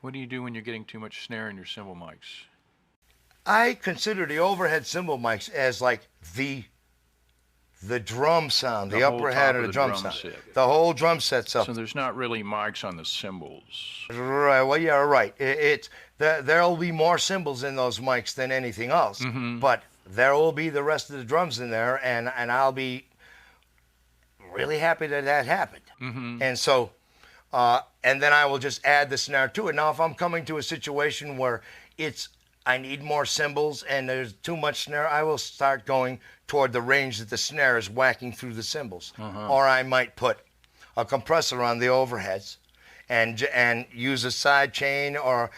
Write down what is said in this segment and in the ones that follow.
What do you do when you're getting too much snare in your cymbal mics? I consider the overhead cymbal mics as like the drum sound, The the whole upper head top of of the the drum drum sound. set. The whole drum set's So up. there's not really mics on the cymbals. Right. Well, yeah, right. There'll be more cymbals in those mics than anything else, Mm-hmm. but there will be the rest of the drums in there, and I'll be really happy that that happened. Mm-hmm. And so, and then I will just add the snare to it. Now, if I'm coming to a situation where I need more cymbals and there's too much snare, I will start going toward the range that the snare is whacking through the cymbals. Uh-huh. Or I might put a compressor on the overheads and use a side chain or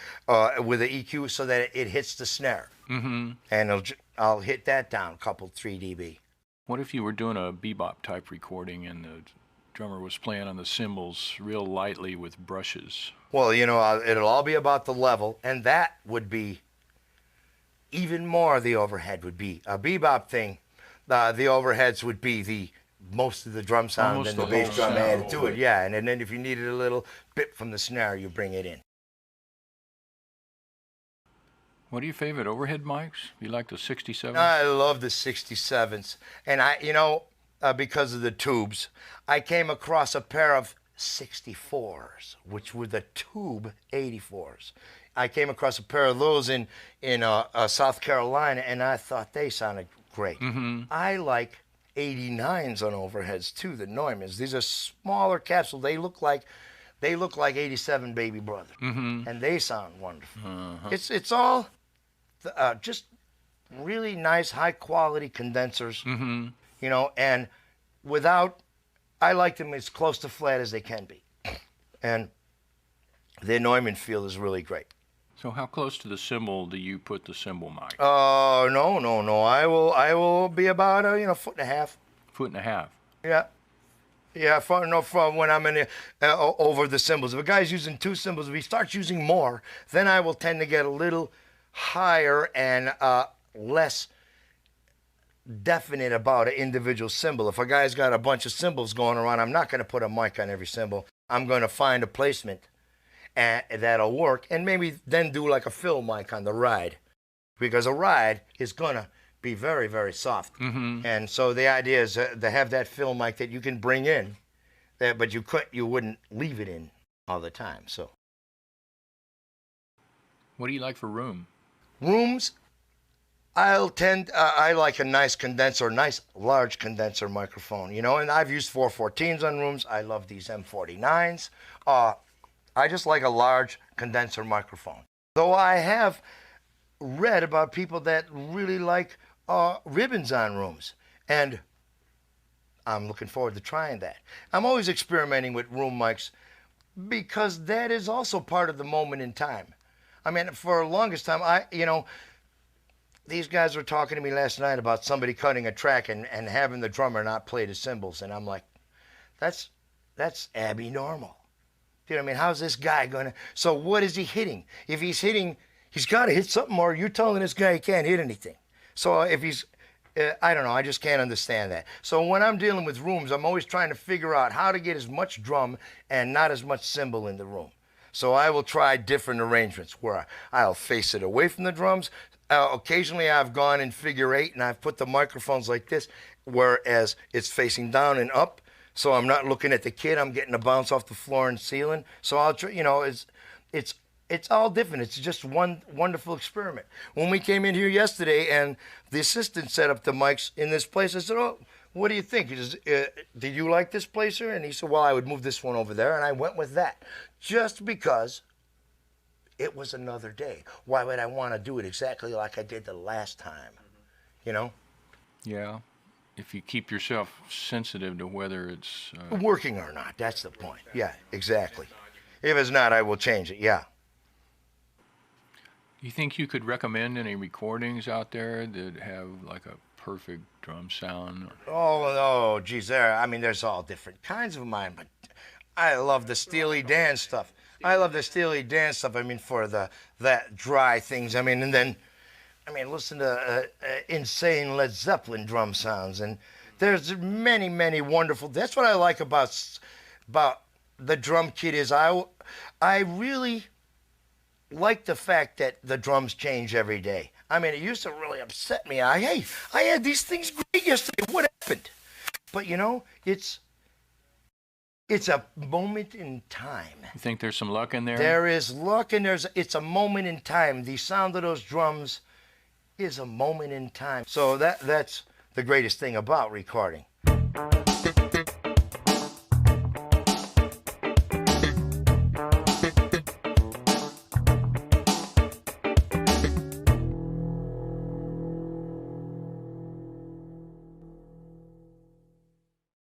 with an EQ so that it hits the snare. Mm-hmm. And I'll hit that down a couple 3 dB. What if you were doing a bebop type recording and the drummer was playing on the cymbals real lightly with brushes? Well, it'll all be about the level, and that would be even more. The overhead would be a bebop thing. The overheads would be the most of the drum sound Almost and the the bass whole drum sound. added to it. Yeah, and then if you needed a little bit from the snare, you bring it in. What are your favorite overhead mics? You like the 67? I love the 67s, and because of the tubes, I came across a pair of 64s, which were the tube 84s. I came across a pair of those in South Carolina, and I thought they sounded great. Mm-hmm. I like 89s on overheads too, the Neumanns. These are smaller capsules. They look like 87 Baby Brother, Mm-hmm. and they sound wonderful. Uh-huh. It's all just really nice, high quality condensers, Mm-hmm. and I like them as close to flat as they can be. And their Neumann feel is really great. So how close to the cymbal do you put the cymbal mic? Oh, no. I will be about a foot and a half. Foot and a half. Yeah. Yeah, from when I'm over the cymbals. If a guy's using 2 cymbals, if he starts using more, then I will tend to get a little higher and less definite about an individual cymbal. If a guy's got a bunch of cymbals going around, I'm not going to put a mic on every cymbal. I'm going to find a placement that'll work, and maybe then do like a fill mic on the ride, because a ride is going to be very, very soft. Mm-hmm. And so the idea is to have that fill mic that you can bring in, but you wouldn't leave it in all the time. So What do you like for room? rooms, I like a nice condenser, nice large condenser microphone, and I've used 414s on rooms. I love these M49s. I just like a large condenser microphone. Though I have read about people that really like ribbons on rooms, and I'm looking forward to trying that. I'm always experimenting with room mics because that is also part of the moment in time. I mean, for the longest time, these guys were talking to me last night about somebody cutting a track and having the drummer not play the cymbals, and I'm like, that's abnormal. You know what I mean? How's this guy gonna? So what is he hitting? If he's hitting, he's got to hit something, or you're telling this guy he can't hit anything. So if he's, I don't know, I just can't understand that. So when I'm dealing with rooms, I'm always trying to figure out how to get as much drum and not as much cymbal in the room. So I will try different arrangements where I'll face it away from the drums. Occasionally I've gone in figure 8 and I've put the microphones like this, whereas it's facing down and up. So I'm not looking at the kid. I'm getting a bounce off the floor and ceiling. So I'll try, it's all different. It's just one wonderful experiment. When we came in here yesterday and the assistant set up the mics in this place, I said, "Oh, what do you think? He says, did you like this place here?" And he said, "Well, I would move this one over there." And I went with that just because it was another day. Why would I want to do it exactly like I did the last time? You know? Yeah. If you keep yourself sensitive to whether it's Working or not, that's the point. Yeah, exactly. If it's not, I will change it, yeah. You think you could recommend any recordings out there that have like a perfect drum sound? Oh, geez, there's all different kinds of mine, but I love the Steely Dan stuff. I mean, for that dry things. Listen to insane Led Zeppelin drum sounds, and there's many, many wonderful. That's what I like about the drum kit is I really like the fact that the drums change every day. I mean, it used to really upset me. Hey, I had these things great yesterday. What happened? But you know, it's a moment in time. You think there's some luck in there? There is luck, and it's a moment in time. The sound of those drums is a moment in time. So that's the greatest thing about recording.